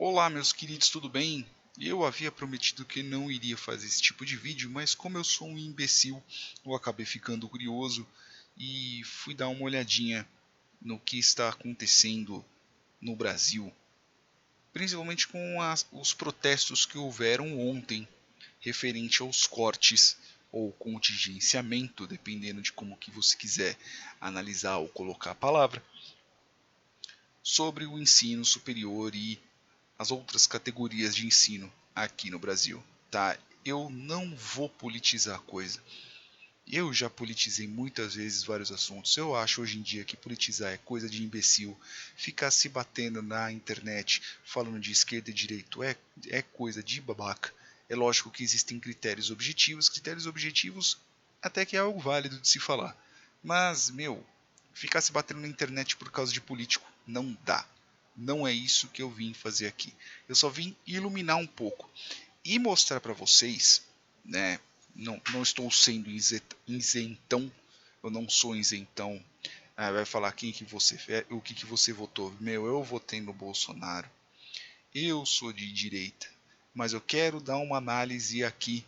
Olá, meus queridos, tudo bem? Eu havia prometido que não iria fazer esse tipo de vídeo, mas como eu sou um imbecil, eu acabei ficando curioso e fui dar uma olhadinha no que está acontecendo no Brasil, principalmente com os protestos que houveram ontem, referente aos cortes ou contingenciamento, dependendo de como que você quiser analisar ou colocar a palavra, sobre o ensino superior e as outras categorias de ensino aqui no Brasil, tá? Eu não vou politizar a coisa. Eu já politizei muitas vezes vários assuntos. Eu acho hoje em dia que politizar é coisa de imbecil. Ficar se batendo na internet falando de esquerda e direita é coisa de babaca. É lógico que existem critérios objetivos até que é algo válido de se falar. Mas, ficar se batendo na internet por causa de político não dá. Não é isso que eu vim fazer aqui. Eu só vim iluminar um pouco e mostrar para vocês, né? Não estou sendo isentão, eu não sou isentão. Vai falar quem que você, o que você votou? Eu votei no Bolsonaro. Eu sou de direita, mas eu quero dar uma análise aqui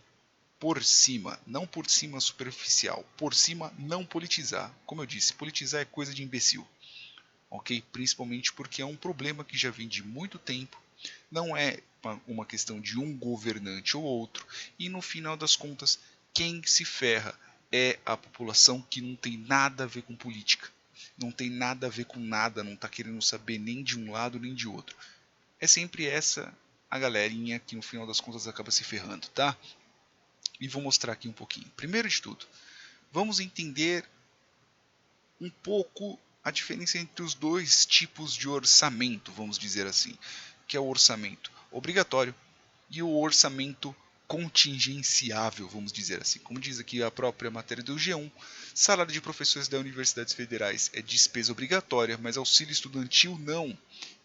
por cima, não por cima superficial, por cima não politizar. Como eu disse, politizar é coisa de imbecil, ok? Principalmente porque é um problema que já vem de muito tempo, não é uma questão de um governante ou outro, e no final das contas, quem se ferra é a população que não tem nada a ver com política, não tem nada a ver com nada, não está querendo saber nem de um lado nem de outro. É sempre essa a galerinha que no final das contas acaba se ferrando, tá? E vou mostrar aqui um pouquinho. Primeiro de tudo, vamos entender um pouco a diferença entre os dois tipos de orçamento, vamos dizer assim, que é o orçamento obrigatório e o orçamento contingenciável, vamos dizer assim. Como diz aqui a própria matéria do G1, salário de professores das universidades federais é despesa obrigatória, mas auxílio estudantil não.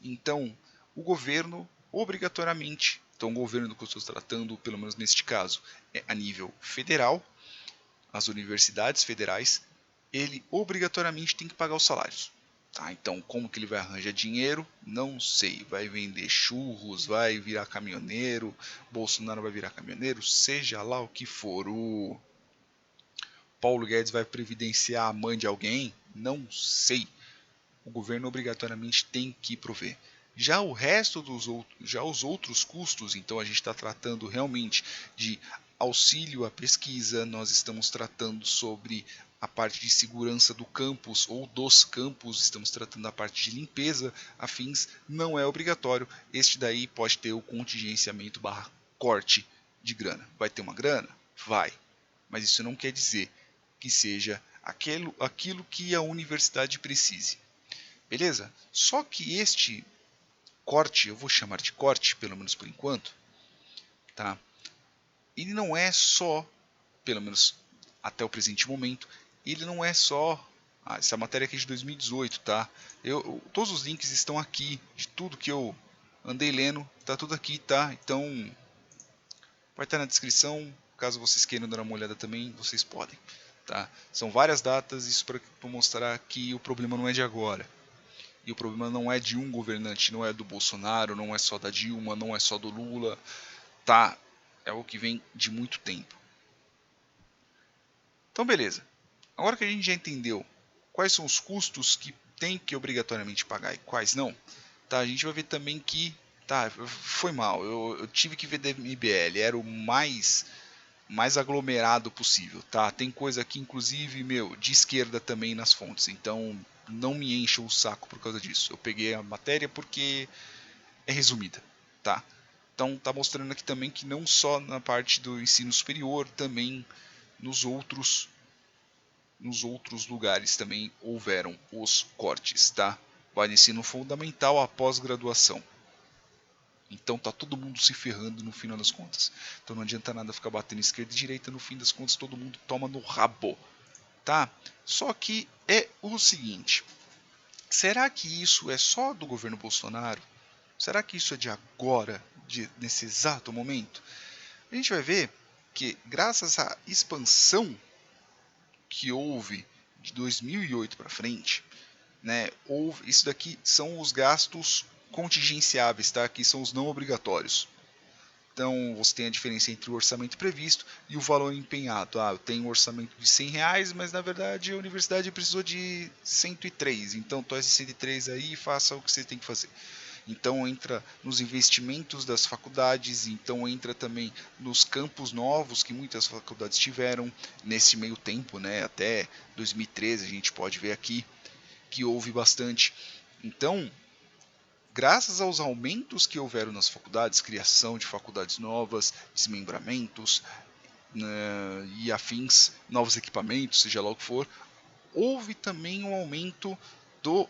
Então, o governo obrigatoriamente, então o governo que eu estou tratando, pelo menos neste caso, é a nível federal, as universidades federais, ele obrigatoriamente tem que pagar os salários. Tá, então, como que ele vai arranjar dinheiro? Não sei. Vai vender churros, vai virar caminhoneiro, Bolsonaro vai virar caminhoneiro, seja lá o que for. O Paulo Guedes vai previdenciar a mãe de alguém? Não sei. O governo obrigatoriamente tem que prover. Já o resto já os outros custos, então a gente está tratando realmente de auxílio à pesquisa, nós estamos tratando sobre a parte de segurança do campus ou dos campus, estamos tratando da parte de limpeza, afins, não é obrigatório. Este daí pode ter o contingenciamento barra corte de grana. Vai ter uma grana? Vai. Mas isso não quer dizer que seja aquilo que a universidade precise. Beleza? Só que este corte, eu vou chamar de corte, pelo menos por enquanto, tá? Ele não é só, pelo menos até o presente momento, ele não é só. Essa matéria aqui é de 2018, tá? Todos os links estão aqui, de tudo que eu andei lendo, tá tudo aqui, tá? Então, vai estar na descrição, caso vocês queiram dar uma olhada também, vocês podem, tá? São várias datas, isso para mostrar que o problema não é de agora. E o problema não é de um governante, não é do Bolsonaro, não é só da Dilma, não é só do Lula, tá? É o que vem de muito tempo. Então, beleza. Agora que a gente já entendeu quais são os custos que tem que obrigatoriamente pagar e quais não, tá? A gente vai ver também que, tá, foi mal. Eu tive que ver DMBL, era o mais aglomerado possível, tá? Tem coisa aqui, inclusive, de esquerda também nas fontes, então não me encha o saco por causa disso. Eu peguei a matéria porque é resumida, tá? Então tá mostrando aqui também que não só na parte do ensino superior, também nos outros lugares também houveram os cortes, tá? Vai no ensino fundamental a pós-graduação. Então tá todo mundo se ferrando no final das contas. Então não adianta nada ficar batendo esquerda e direita, no fim das contas todo mundo toma no rabo, tá? Só que é o seguinte, será que isso é só do governo Bolsonaro? Será que isso é de agora, nesse exato momento? A gente vai ver que graças à expansão que houve de 2008 para frente, né, isso daqui são os gastos contingenciáveis, tá? Aqui são os não obrigatórios. Então, você tem a diferença entre o orçamento previsto e o valor empenhado. Eu tenho um orçamento de R$100, mas na verdade a universidade precisou de 103. Então, toma esse 103 aí e faça o que você tem que fazer. Então, entra nos investimentos das faculdades, então entra também nos campos novos que muitas faculdades tiveram nesse meio tempo, né? Até 2013 a gente pode ver aqui que houve bastante. Então, graças aos aumentos que houveram nas faculdades, criação de faculdades novas, desmembramentos, né, e afins, novos equipamentos, seja lá o que for, houve também um aumento do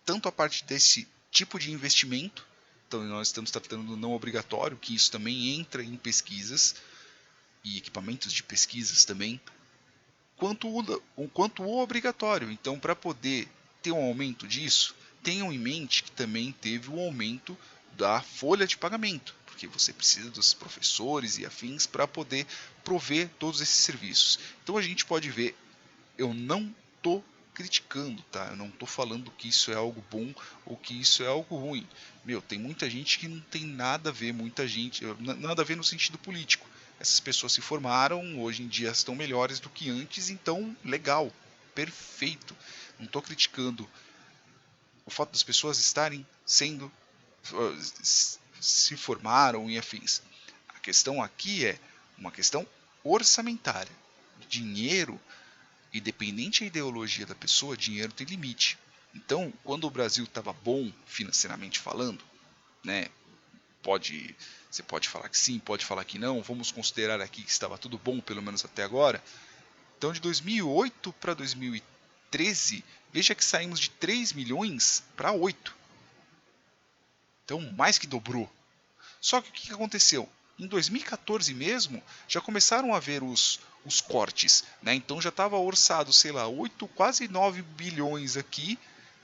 tanto a parte desse tipo de investimento, então nós estamos tratando do não obrigatório, que isso também entra em pesquisas e equipamentos de pesquisas também, quanto o obrigatório. Então, para poder ter um aumento disso, tenham em mente que também teve o aumento da folha de pagamento, porque você precisa dos professores e afins para poder prover todos esses serviços. Então a gente pode ver, eu não estou criticando, tá? Eu não estou falando que isso é algo bom ou que isso é algo ruim. Tem muita gente que não tem nada a ver, nada a ver no sentido político. Essas pessoas se formaram, hoje em dia estão melhores do que antes, então legal, perfeito. Não estou criticando o fato das pessoas estarem sendo, se formaram e afins. A questão aqui é uma questão orçamentária. Dinheiro, independente da ideologia da pessoa, dinheiro tem limite. Então, quando o Brasil estava bom financeiramente falando, né, você pode falar que sim, pode falar que não, vamos considerar aqui que estava tudo bom, pelo menos até agora. Então, de 2008 para 2013, veja que saímos de 3 milhões para 8. Então, mais que dobrou. Só que o que aconteceu? Em 2014 mesmo, já começaram a ver os cortes. Né? Então já estava orçado, sei lá, 8, quase 9 bilhões aqui,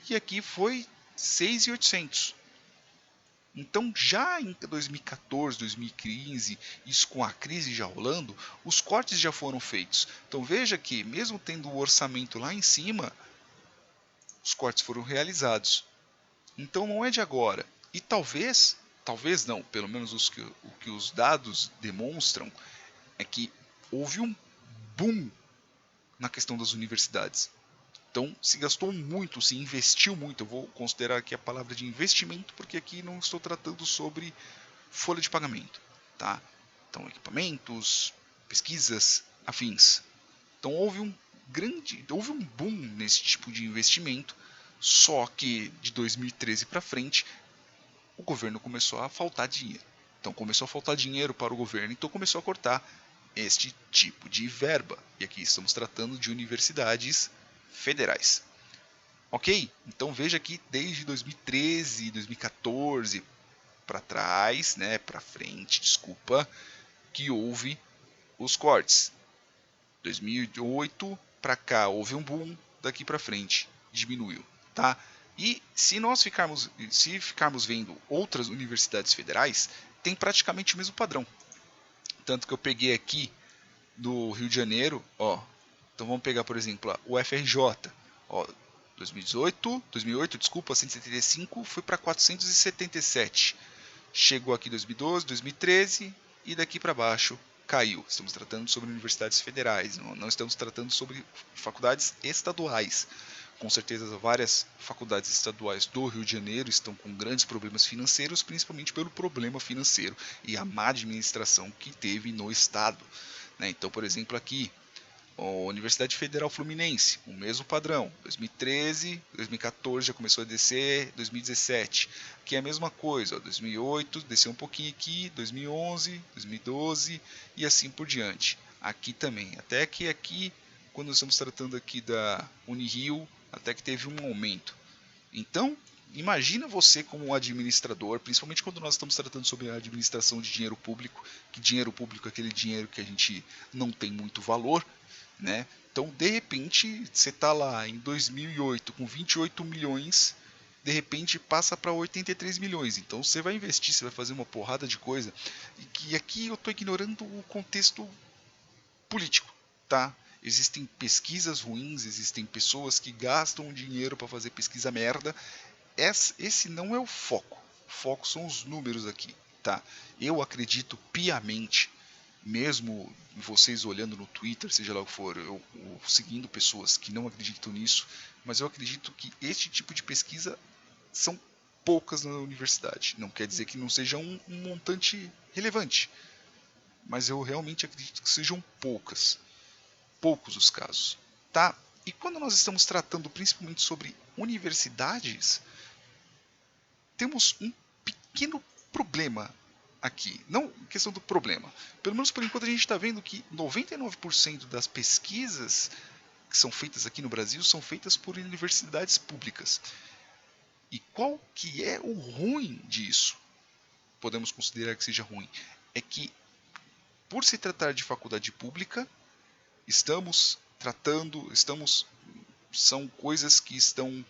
e aqui foi 6.800. Então já em 2014, 2015, isso com a crise já rolando, os cortes já foram feitos. Então veja que, mesmo tendo o orçamento lá em cima, os cortes foram realizados. Então não é de agora. E talvez não, pelo menos o que os dados demonstram é que houve um boom na questão das universidades. Então se gastou muito, se investiu muito. Eu vou considerar aqui a palavra de investimento, porque aqui não estou tratando sobre folha de pagamento. Tá? Então equipamentos, pesquisas, afins. Então houve um boom nesse tipo de investimento, só que de 2013 para frente o governo começou a faltar dinheiro. Então começou a faltar dinheiro para o governo, então começou a cortar este tipo de verba. E aqui estamos tratando de universidades federais. Ok? Então veja que desde 2013, 2014 para trás, né, para frente, desculpa, que houve os cortes. 2008 para cá houve um boom, daqui para frente diminuiu, tá? E se ficarmos vendo outras universidades federais, tem praticamente o mesmo padrão. Tanto que eu peguei aqui do Rio de Janeiro, ó. Então vamos pegar, por exemplo, o FRJ, ó, 2008, desculpa, 175 foi para 477. Chegou aqui 2012, 2013 e daqui para baixo caiu. Estamos tratando sobre universidades federais, não estamos tratando sobre faculdades estaduais. Com certeza, várias faculdades estaduais do Rio de Janeiro estão com grandes problemas financeiros, principalmente pelo problema financeiro e a má administração que teve no estado. Né? Então, por exemplo, aqui, a Universidade Federal Fluminense, o mesmo padrão, 2013, 2014 já começou a descer, 2017, aqui é a mesma coisa, 2008 desceu um pouquinho aqui, 2011, 2012 e assim por diante. Aqui também, até que aqui, quando nós estamos tratando aqui da Unirio, até que teve um aumento. Então, imagina você como um administrador, principalmente quando nós estamos tratando sobre a administração de dinheiro público, que dinheiro público é aquele dinheiro que a gente não tem muito valor, né? Então, de repente, você está lá em 2008 com 28 milhões, de repente passa para 83 milhões. Então, você vai investir, você vai fazer uma porrada de coisa. E aqui eu estou ignorando o contexto político, tá? Existem pesquisas ruins, existem pessoas que gastam dinheiro para fazer pesquisa merda, esse não é o foco. O foco são os números aqui, tá? Eu acredito piamente, mesmo vocês olhando no Twitter, seja lá o que for, eu seguindo pessoas que não acreditam nisso, mas eu acredito que este tipo de pesquisa são poucas na universidade. Não quer dizer que não seja um montante relevante, mas eu realmente acredito que sejam poucos os casos, tá? E quando nós estamos tratando principalmente sobre universidades, temos um pequeno problema aqui. Não questão do problema. Pelo menos por enquanto a gente está vendo que 99% das pesquisas que são feitas aqui no Brasil são feitas por universidades públicas. E qual que é o ruim disso? Podemos considerar que seja ruim. É que, por se tratar de faculdade pública, são coisas que estão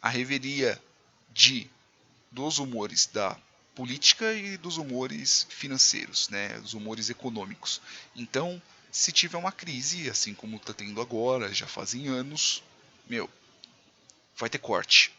à revelia dos humores da política e dos humores financeiros, né, dos humores econômicos. Então, se tiver uma crise, assim como está tendo agora, já fazem anos, vai ter corte.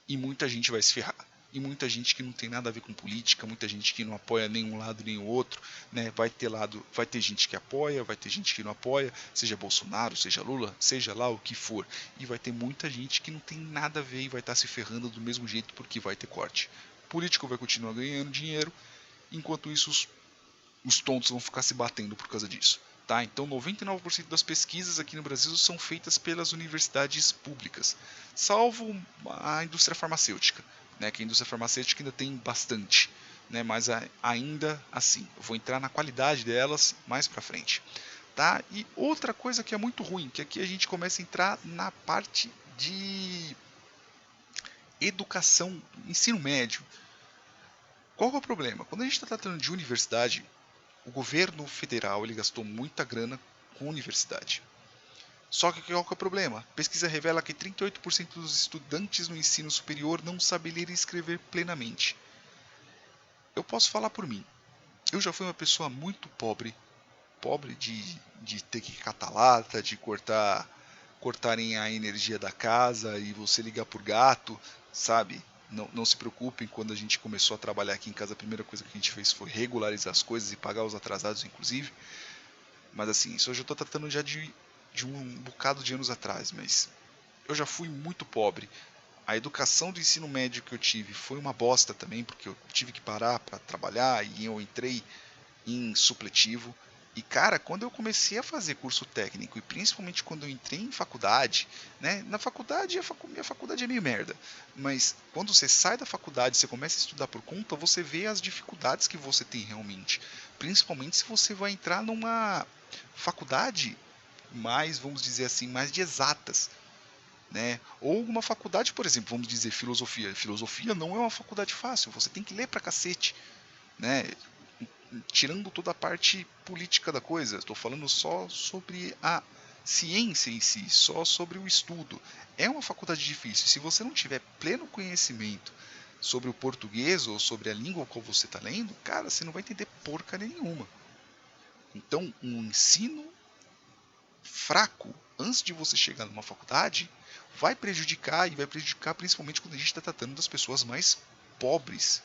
E muita gente vai se ferrar. E muita gente que não tem nada a ver com política, muita gente que não apoia nenhum lado nem o outro, né? Vai ter gente que apoia, vai ter gente que não apoia, seja Bolsonaro, seja Lula, seja lá o que for. E vai ter muita gente que não tem nada a ver e vai estar se ferrando do mesmo jeito porque vai ter corte. O político vai continuar ganhando dinheiro, enquanto isso os tontos vão ficar se batendo por causa disso. Tá? Então 99% das pesquisas aqui no Brasil são feitas pelas universidades públicas, salvo a indústria farmacêutica, né? Que a indústria farmacêutica ainda tem bastante, né? Mas ainda assim, eu vou entrar na qualidade delas mais para frente. Tá? E outra coisa que é muito ruim, que aqui a gente começa a entrar na parte de educação, ensino médio. Qual é o problema? Quando a gente está tratando de universidade, o governo federal ele gastou muita grana com universidade. Só que qual que é o problema? A pesquisa revela que 38% dos estudantes no ensino superior não sabem ler e escrever plenamente. Eu posso falar por mim. Eu já fui uma pessoa muito pobre de ter que catar lata, de cortarem a energia da casa e você ligar por gato, sabe? Não se preocupem, quando a gente começou a trabalhar aqui em casa, a primeira coisa que a gente fez foi regularizar as coisas e pagar os atrasados, inclusive. Mas assim, isso eu já estou tratando já de um bocado de anos atrás, mas eu já fui muito pobre. A educação do ensino médio que eu tive foi uma bosta também, porque eu tive que parar para trabalhar e eu entrei em supletivo. E cara, quando eu comecei a fazer curso técnico, e principalmente quando eu entrei em faculdade, né? Na faculdade, minha faculdade é meio merda. Mas quando você sai da faculdade, você começa a estudar por conta, você vê as dificuldades que você tem realmente. Principalmente se você vai entrar numa faculdade mais, vamos dizer assim, mais de exatas. Né? Ou uma faculdade, por exemplo, vamos dizer filosofia. Filosofia não é uma faculdade fácil, você tem que ler pra cacete. Né? Tirando toda a parte política da coisa, estou falando só sobre a ciência em si, só sobre o estudo. É uma faculdade difícil. Se você não tiver pleno conhecimento sobre o português ou sobre a língua qual você está lendo, cara, você não vai entender porcaria nenhuma. Então, um ensino fraco antes de você chegar numa faculdade vai prejudicar, e vai prejudicar principalmente quando a gente está tratando das pessoas mais pobres.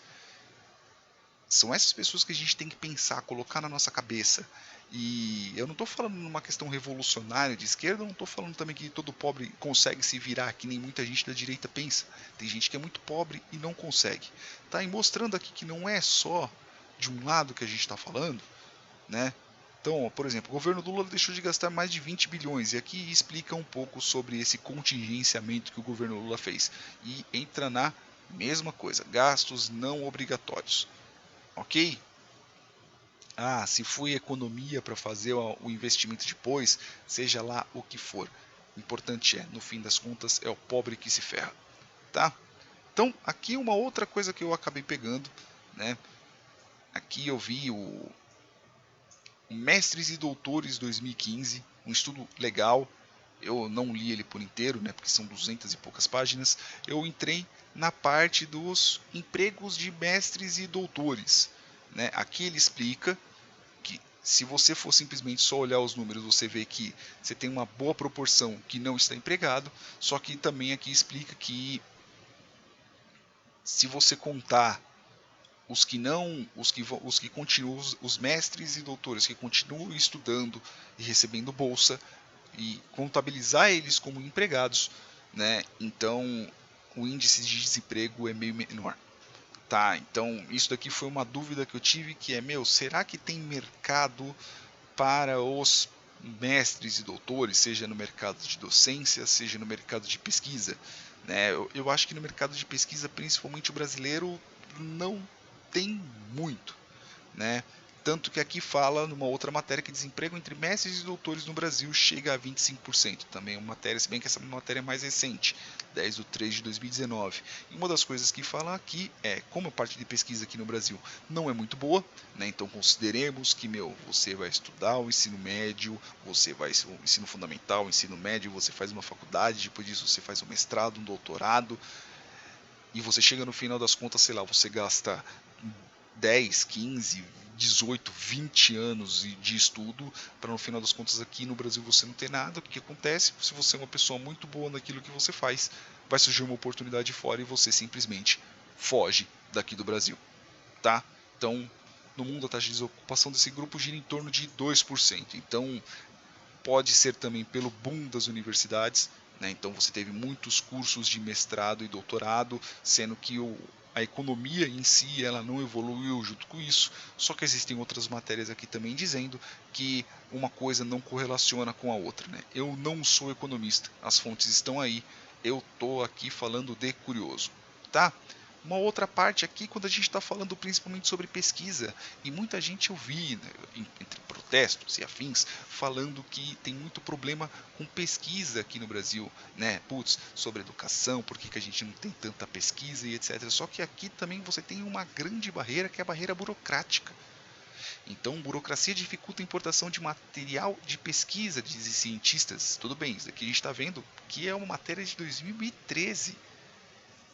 São essas pessoas que a gente tem que pensar, colocar na nossa cabeça. E eu não estou falando numa questão revolucionária de esquerda, eu não estou falando também que todo pobre consegue se virar, que nem muita gente da direita pensa. Tem gente que é muito pobre e não consegue. Tá? E mostrando aqui que não é só de um lado que a gente está falando, né? Então, por exemplo, o governo Lula deixou de gastar mais de 20 bilhões, e aqui explica um pouco sobre esse contingenciamento que o governo Lula fez. E entra na mesma coisa, gastos não obrigatórios. Ok? Ah, se foi economia para fazer o investimento depois, seja lá o que for. O importante é, no fim das contas, é o pobre que se ferra. Tá? Então, aqui uma outra coisa que eu acabei pegando, né? Aqui eu vi o Mestres e Doutores 2015, um estudo legal. Eu não li ele por inteiro, né, porque são 200 e poucas páginas. Eu entrei na parte dos empregos de mestres e doutores. Né? Aqui ele explica que, se você for simplesmente só olhar os números, você vê que você tem uma boa proporção que não está empregado, só que também aqui explica que se você contar os que não, os que continuam, os mestres e doutores que continuam estudando e recebendo bolsa, e contabilizar eles como empregados, né? Então o índice de desemprego é meio menor. Tá, então isso daqui foi uma dúvida que eu tive, que é, será que tem mercado para os mestres e doutores, seja no mercado de docência, seja no mercado de pesquisa? Né? Eu acho que no mercado de pesquisa, principalmente o brasileiro, não tem muito, né? Tanto que aqui fala numa outra matéria que desemprego entre mestres e doutores no Brasil chega a 25%. Também é uma matéria, se bem que essa matéria é mais recente, 10/3/2019. E uma das coisas que fala aqui é, como a parte de pesquisa aqui no Brasil não é muito boa, né? Então consideremos que, você vai estudar o ensino médio, você vai o ensino fundamental, o ensino médio, você faz uma faculdade, depois disso você faz um mestrado, um doutorado, e você chega no final das contas, sei lá, você gasta 10, 15, 18, 20 anos de estudo para no final das contas aqui no Brasil você não ter nada. O que acontece? Se você é uma pessoa muito boa naquilo que você faz, vai surgir uma oportunidade fora e você simplesmente foge daqui do Brasil, tá? Então, no mundo a taxa de desocupação desse grupo gira em torno de 2%. Então, pode ser também pelo boom das universidades, né? Então você teve muitos cursos de mestrado e doutorado, sendo que a economia em si ela não evoluiu junto com isso, só que existem outras matérias aqui também dizendo que uma coisa não correlaciona com a outra, né? Eu não sou economista, as fontes estão aí, eu estou aqui falando de curioso, tá? Uma outra parte aqui, quando a gente está falando principalmente sobre pesquisa, e muita gente eu vi, né, entre protestos e afins, falando que tem muito problema com pesquisa aqui no Brasil, né? Putz, sobre educação, por que a gente não tem tanta pesquisa e etc. Só que aqui também você tem uma grande barreira, que é a barreira burocrática. Então, burocracia dificulta a importação de material de pesquisa de cientistas. Tudo bem, isso aqui a gente está vendo que é uma matéria de 2013.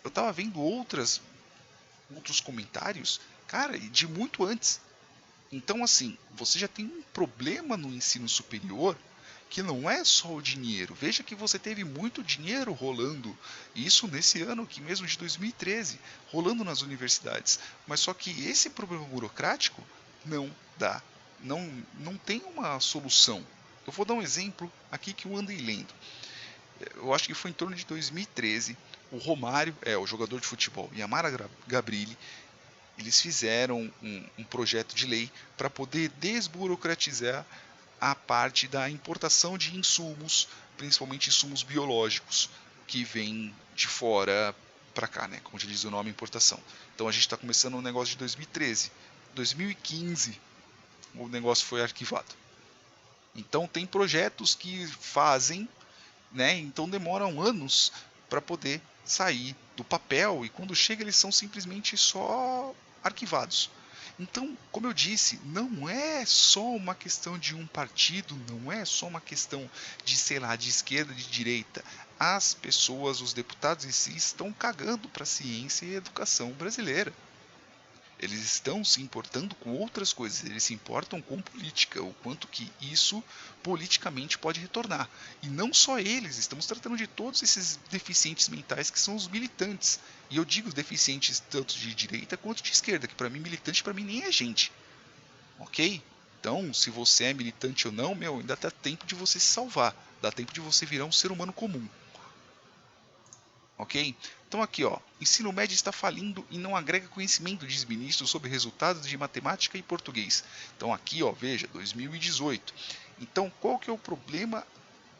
Eu estava vendo outros comentários, cara, de muito antes. Então, assim, você já tem um problema no ensino superior que não é só o dinheiro. Veja que você teve muito dinheiro rolando, isso nesse ano aqui mesmo de 2013, rolando nas universidades. Mas só que esse problema burocrático não dá, não tem uma solução. Eu vou dar um exemplo aqui que eu andei lendo. Eu acho que foi em torno de 2013, o Romário, o jogador de futebol, e a Mara Gabrilli, eles fizeram um projeto de lei para poder desburocratizar a parte da importação de insumos, principalmente insumos biológicos, que vêm de fora para cá, né? Como já diz o nome, importação. Então a gente está começando um negócio de 2013. 2015 o negócio foi arquivado. Então tem projetos que fazem, né? Então demoram anos para poder sair do papel, e quando chega eles são simplesmente só arquivados. Então, como eu disse, não é só uma questão de um partido, não é só uma questão de, sei lá, de esquerda, de direita. As pessoas, os deputados em si, estão cagando para a ciência e a educação brasileira. Eles estão se importando com outras coisas, eles se importam com política, o quanto que isso politicamente pode retornar. E não só eles, estamos tratando de todos esses deficientes mentais que são os militantes. E eu digo deficientes tanto de direita quanto de esquerda, que para mim militante para mim nem é gente. Ok? Então, se você é militante ou não, ainda dá tempo de você se salvar, dá tempo de você virar um ser humano comum. Ok? Então aqui, ensino médio está falindo e não agrega conhecimento, diz ministro sobre resultados de matemática e português. Então aqui, veja, 2018. Então qual que é o problema?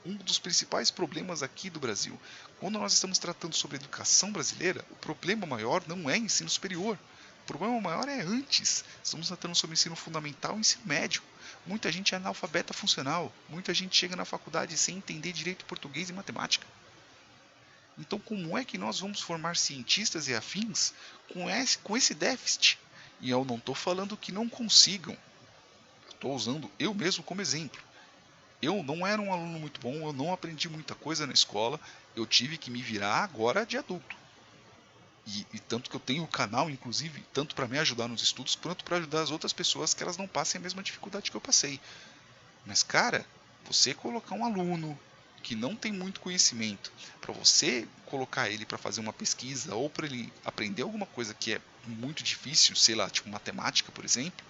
Um dos principais problemas aqui do Brasil. Quando nós estamos tratando sobre educação brasileira, o problema maior não é ensino superior. O problema maior é antes. Estamos tratando sobre ensino fundamental e ensino médio. Muita gente é analfabeta funcional. Muita gente chega na faculdade sem entender direito português e matemática. Então, como é que nós vamos formar cientistas e afins com esse déficit? E eu não estou falando que não consigam. Estou usando eu mesmo como exemplo. Eu não era um aluno muito bom, eu não aprendi muita coisa na escola, eu tive que me virar agora de adulto. E tanto que eu tenho o canal, inclusive, tanto para me ajudar nos estudos, quanto para ajudar as outras pessoas que elas não passem a mesma dificuldade que eu passei. Mas, cara, você colocar um aluno que não tem muito conhecimento, para você colocar ele para fazer uma pesquisa ou para ele aprender alguma coisa que é muito difícil, sei lá, tipo matemática, por exemplo,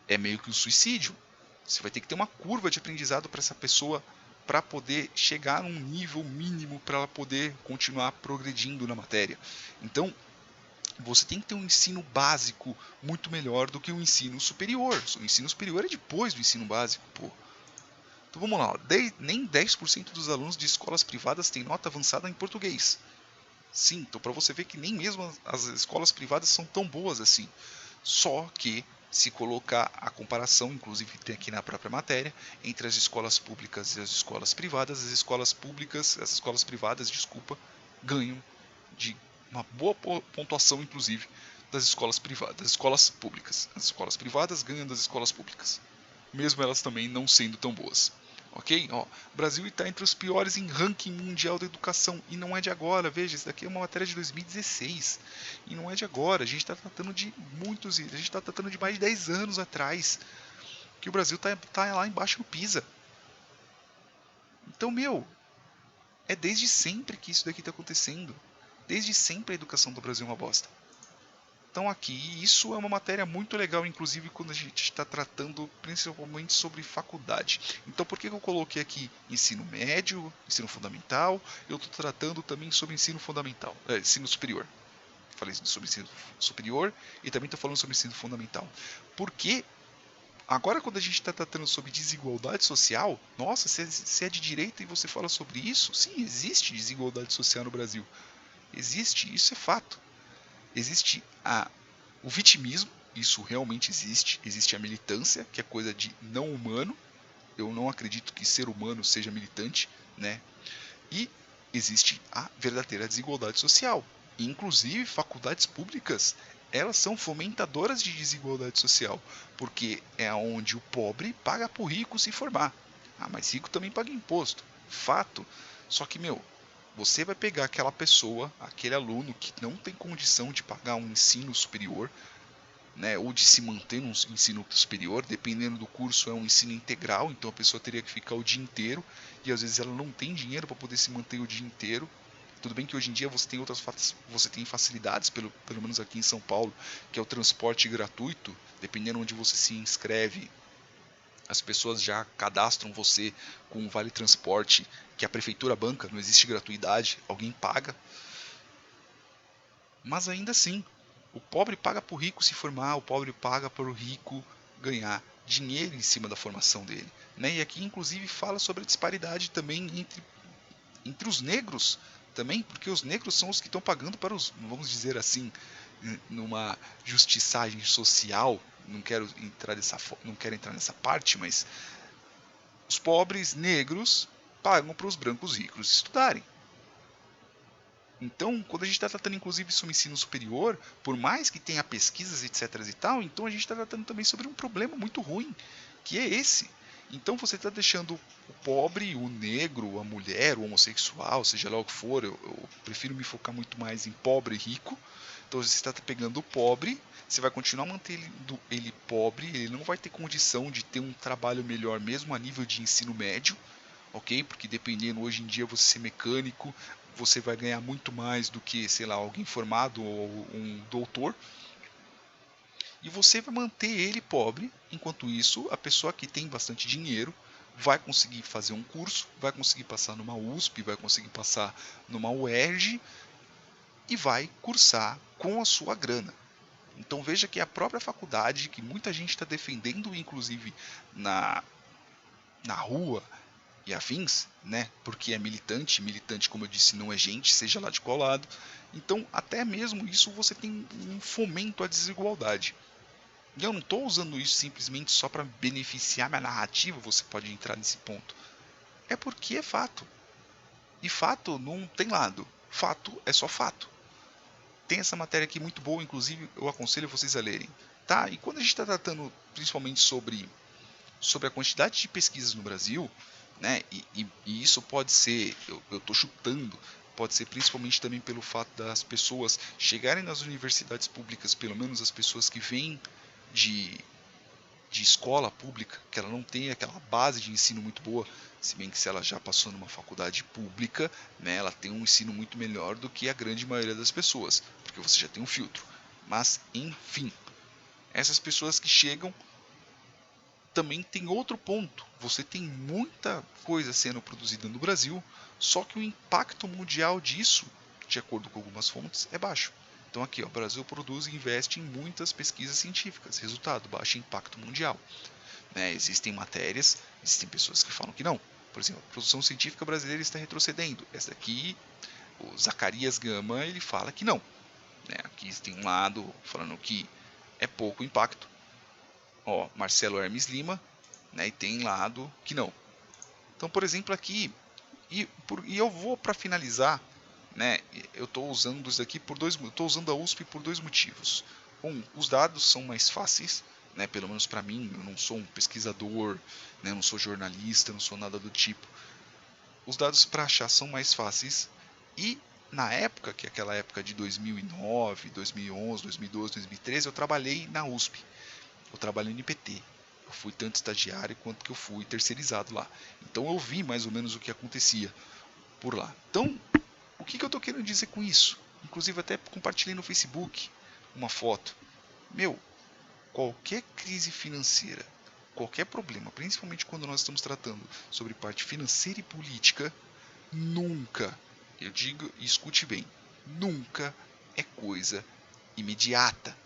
é meio que um suicídio. Você vai ter que ter uma curva de aprendizado para essa pessoa para poder chegar num nível mínimo para ela poder continuar progredindo na matéria. Então, você tem que ter um ensino básico muito melhor do que o ensino superior. O ensino superior é depois do ensino básico, pô. Então vamos lá, nem 10% dos alunos de escolas privadas têm nota avançada em português. Sim, então para você ver que nem mesmo as escolas privadas são tão boas assim. Só que se colocar a comparação, inclusive tem aqui na própria matéria, entre as escolas públicas e as escolas privadas, as escolas privadas, desculpa, ganham de uma boa pontuação, inclusive, das escolas privadas, das escolas públicas. As escolas privadas ganham das escolas públicas, mesmo elas também não sendo tão boas. Ok? Ó, o Brasil está entre os piores em ranking mundial da educação. E não é de agora, veja, isso daqui é uma matéria de 2016. E não é de agora, a gente está tratando de muitos, a gente está tratando de mais de 10 anos atrás. Que o Brasil tá lá embaixo no PISA. Então, meu, é desde sempre que isso daqui está acontecendo. Desde sempre a educação do Brasil é uma bosta. Então aqui, isso é uma matéria muito legal, inclusive quando a gente está tratando principalmente sobre faculdade. Então por que eu coloquei aqui ensino médio, ensino fundamental? Eu estou tratando também sobre ensino fundamental, ensino superior. Falei sobre ensino superior e também estou falando sobre ensino fundamental. Porque agora quando a gente está tratando sobre desigualdade social, nossa, se é de direita e você fala sobre isso, sim, existe desigualdade social no Brasil. Existe, isso é fato. Existe o vitimismo, isso realmente existe. Existe a militância, que é coisa de não humano. Eu não acredito que ser humano seja militante, né? E existe a verdadeira desigualdade social. Inclusive, faculdades públicas, elas são fomentadoras de desigualdade social, porque é onde o pobre paga para o rico se formar. Ah, mas rico também paga imposto. Fato. Só que, meu, você vai pegar aquela pessoa, aquele aluno que não tem condição de pagar um ensino superior, né, ou de se manter no ensino superior, dependendo do curso é um ensino integral, então a pessoa teria que ficar o dia inteiro, e às vezes ela não tem dinheiro para poder se manter o dia inteiro. Tudo bem que hoje em dia você tem facilidades, pelo menos aqui em São Paulo, que é o transporte gratuito, dependendo onde você se inscreve, as pessoas já cadastram você com um vale transporte que a prefeitura banca, não existe gratuidade, alguém paga. Mas ainda assim, o pobre paga para o rico se formar, o pobre paga para o rico ganhar dinheiro em cima da formação dele. Né? E aqui inclusive fala sobre a disparidade também entre os negros também, porque os negros são os que estão pagando para os, vamos dizer assim, numa justiçagem social. Não quero entrar nessa parte, mas os pobres negros pagam para os brancos ricos estudarem. Então, quando a gente está tratando inclusive sobre ensino superior, por mais que tenha pesquisas, etc e tal, então a gente está tratando também sobre um problema muito ruim, que é esse. Então você está deixando o pobre, o negro, a mulher, o homossexual, seja lá o que for, eu prefiro me focar muito mais em pobre e rico. Então você está pegando o pobre, você vai continuar mantendo ele pobre, ele não vai ter condição de ter um trabalho melhor mesmo a nível de ensino médio, ok? Porque dependendo hoje em dia você ser mecânico, você vai ganhar muito mais do que, sei lá, alguém formado ou um doutor. E você vai manter ele pobre, enquanto isso, a pessoa que tem bastante dinheiro vai conseguir fazer um curso, vai conseguir passar numa USP, vai conseguir passar numa UERJ e vai cursar com a sua grana. Então veja que a própria faculdade, que muita gente está defendendo, inclusive na rua e afins, né? Porque é militante, militante, como eu disse, não é gente, seja lá de qual lado. Então, até mesmo isso você tem um fomento à desigualdade. E eu não estou usando isso simplesmente só para beneficiar minha narrativa, você pode entrar nesse ponto. É porque é fato. E fato não tem lado. Fato é só fato. Tem essa matéria aqui muito boa, inclusive eu aconselho vocês a lerem. Tá? E quando a gente está tratando principalmente sobre a quantidade de pesquisas no Brasil, né, e isso pode ser, eu estou chutando, pode ser principalmente também pelo fato das pessoas chegarem nas universidades públicas, pelo menos as pessoas que vêm de de escola pública, que ela não tem aquela base de ensino muito boa, se bem que se ela já passou numa faculdade pública, né, ela tem um ensino muito melhor do que a grande maioria das pessoas, porque você já tem um filtro. Mas, enfim, essas pessoas que chegam também tem outro ponto. Você tem muita coisa sendo produzida no Brasil, só que o impacto mundial disso, de acordo com algumas fontes, é baixo. Então aqui, ó, o Brasil produz e investe em muitas pesquisas científicas. Resultado, baixo impacto mundial. Né? Existem matérias, existem pessoas que falam que não. Por exemplo, a produção científica brasileira está retrocedendo. Essa daqui, o Zacarias Gama, ele fala que não. Né? Aqui tem um lado falando que é pouco impacto. Ó, Marcelo Hermes Lima, né, e tem lado que não. Então, por exemplo, aqui, e eu vou para finalizar, né, eu estou usando isso aqui estou usando a USP por dois motivos. Os dados são mais fáceis, né, pelo menos para mim, eu não sou um pesquisador, né, não sou jornalista, não sou nada do tipo. Os dados para achar são mais fáceis e na época, que é aquela época de 2009, 2011, 2012, 2013, eu trabalhei na USP. Eu trabalhei no IPT. Eu fui tanto estagiário quanto que eu fui terceirizado lá. Então eu vi mais ou menos o que acontecia por lá. Então, o que eu estou querendo dizer com isso? Inclusive até compartilhei no Facebook uma foto. Meu, qualquer crise financeira, qualquer problema, principalmente quando nós estamos tratando sobre parte financeira e política, nunca, eu digo e escute bem, nunca é coisa imediata.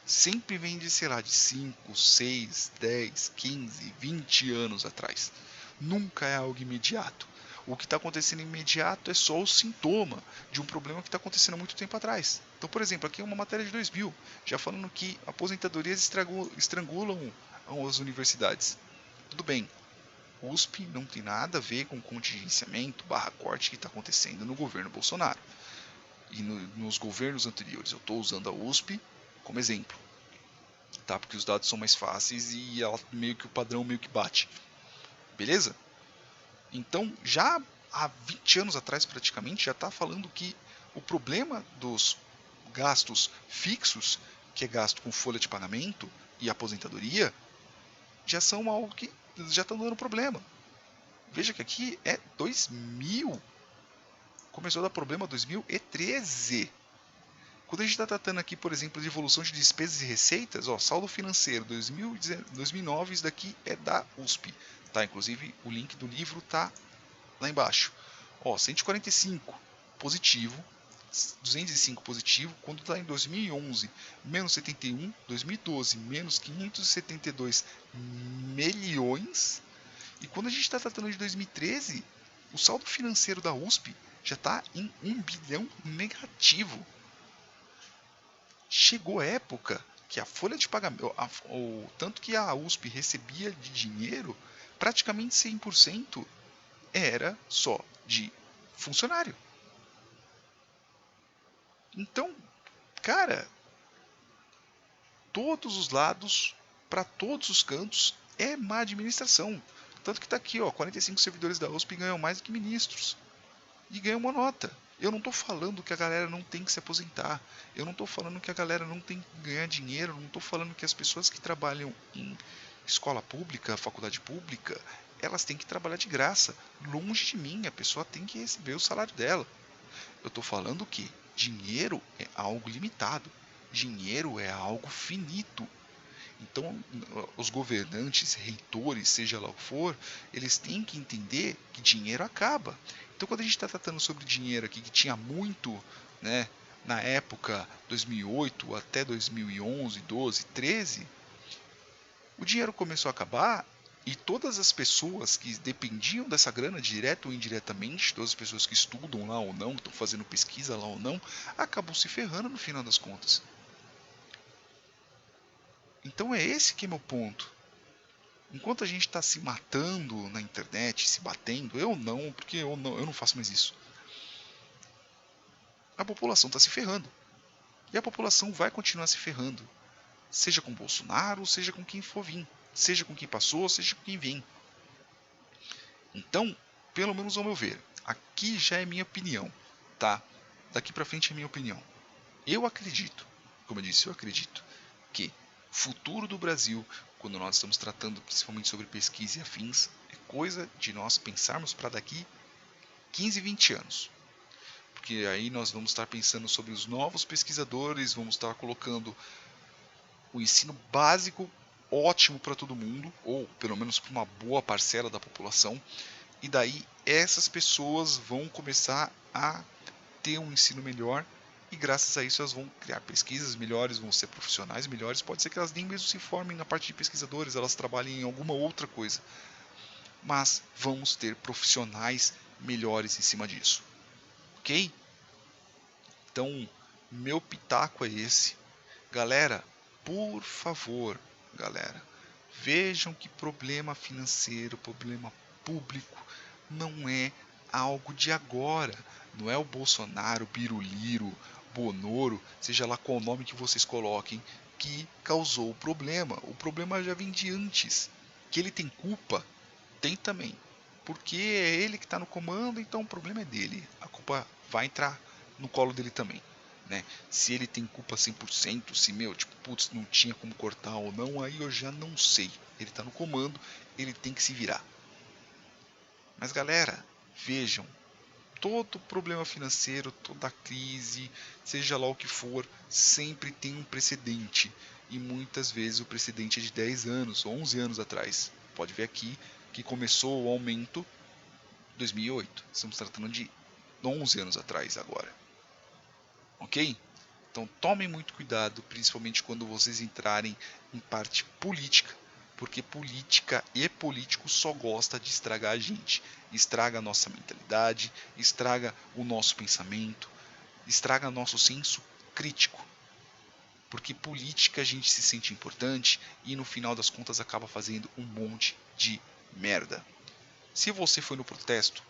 Sempre vem de, sei lá, de 5, 6, 10, 15, 20 anos atrás. Nunca é algo imediato. O que está acontecendo imediato é só o sintoma de um problema que está acontecendo há muito tempo atrás. Então, por exemplo, aqui é uma matéria de 2000, já falando que aposentadorias estrangulam as universidades. Tudo bem, USP não tem nada a ver com contingenciamento / corte que está acontecendo no governo Bolsonaro. E nos governos anteriores. Eu estou usando a USP como exemplo, tá? Porque os dados são mais fáceis e ela meio que o padrão meio que bate, beleza? Então já há 20 anos atrás praticamente já está falando que o problema dos gastos fixos, que é gasto com folha de pagamento e aposentadoria, já são algo que já estão dando problema. Veja que aqui é 2000, começou a dar problema 2013. Quando a gente está tratando aqui, por exemplo, de evolução de despesas e receitas, ó, saldo financeiro 2009, isso daqui é da USP. Tá? Inclusive, o link do livro está lá embaixo. Ó, 145 positivo, 205 positivo, quando está em 2011, menos 71, 2012, menos 572 milhões. E quando a gente está tratando de 2013, o saldo financeiro da USP já está em 1 bilhão negativo. Chegou a época que a folha de pagamento, o tanto que a USP recebia de dinheiro, praticamente 100% era só de funcionário. Então, cara, todos os lados, para todos os cantos, é má administração. Tanto que está aqui, ó, 45 servidores da USP ganham mais do que ministros. E ganham uma nota. Eu não estou falando que a galera não tem que se aposentar. Eu não estou falando que a galera não tem que ganhar dinheiro. Eu não estou falando que as pessoas que trabalham em escola pública, faculdade pública, elas têm que trabalhar de graça. Longe de mim, a pessoa tem que receber o salário dela. Eu estou falando que dinheiro é algo limitado. Dinheiro é algo finito. Então, os governantes, reitores, seja lá o que for, eles têm que entender que dinheiro acaba. Então, quando a gente está tratando sobre dinheiro aqui, que tinha muito, né, na época 2008 até 2011, 12, 13, o dinheiro começou a acabar e todas as pessoas que dependiam dessa grana, direto ou indiretamente, todas as pessoas que estudam lá ou não, estão fazendo pesquisa lá ou não, acabam se ferrando no final das contas. Então é esse que é meu ponto. Enquanto a gente está se matando na internet, se batendo, eu não, porque eu não faço mais isso. A população está se ferrando. E a população vai continuar se ferrando. Seja com Bolsonaro, seja com quem for vir. Seja com quem passou, seja com quem vem. Então, pelo menos ao meu ver, aqui já é minha opinião, tá? Daqui pra frente é minha opinião. Eu acredito, como eu disse, eu acredito que o futuro do Brasil, quando nós estamos tratando principalmente sobre pesquisa e afins, é coisa de nós pensarmos para daqui 15, 20 anos. Porque aí nós vamos estar pensando sobre os novos pesquisadores, vamos estar colocando o ensino básico ótimo para todo mundo, ou pelo menos para uma boa parcela da população, e daí essas pessoas vão começar a ter um ensino melhor, e graças a isso elas vão criar pesquisas melhores, vão ser profissionais melhores. Pode ser que elas nem mesmo se formem na parte de pesquisadores, elas trabalhem em alguma outra coisa, mas vamos ter profissionais melhores em cima disso, ok? Então, meu pitaco é esse. Galera, por favor, galera, vejam que problema financeiro, problema público não é algo de agora. Não é o Bolsonaro, Biruliro, Bonoro, seja lá qual nome que vocês coloquem, que causou o problema. O problema já vem de antes. Que ele tem culpa? Tem também. Porque é ele que está no comando, então o problema é dele. A culpa vai entrar no colo dele também. Né? Se ele tem culpa 100%, se putz, não tinha como cortar ou não, aí eu já não sei. Ele está no comando, ele tem que se virar. Mas galera, vejam, todo problema financeiro, toda crise, seja lá o que for, sempre tem um precedente. E muitas vezes o precedente é de 10 anos, 11 anos atrás. Pode ver aqui que começou o aumento em 2008. Estamos tratando de 11 anos atrás agora. Ok? Então tomem muito cuidado, principalmente quando vocês entrarem em parte política, porque política e político só gosta de estragar a gente. Estraga a nossa mentalidade, estraga o nosso pensamento, estraga nosso senso crítico. Porque política a gente se sente importante e no final das contas acaba fazendo um monte de merda. Se você foi no protesto,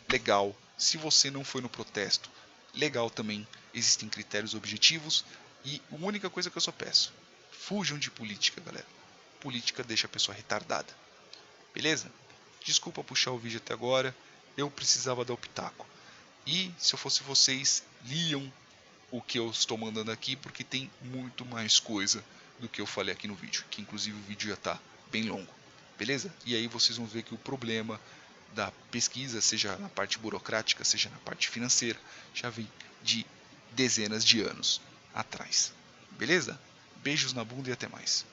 legal. Se você não foi no protesto, legal também. Existem critérios objetivos e a única coisa que eu só peço, fujam de política, galera. Política deixa a pessoa retardada. Beleza? Desculpa puxar o vídeo até agora, eu precisava dar o pitaco. E se eu fosse vocês, liam o que eu estou mandando aqui, porque tem muito mais coisa do que eu falei aqui no vídeo, que inclusive o vídeo já está bem longo. Beleza? E aí vocês vão ver que o problema da pesquisa, seja na parte burocrática, seja na parte financeira, já vem de dezenas de anos atrás. Beleza? Beijos na bunda e até mais.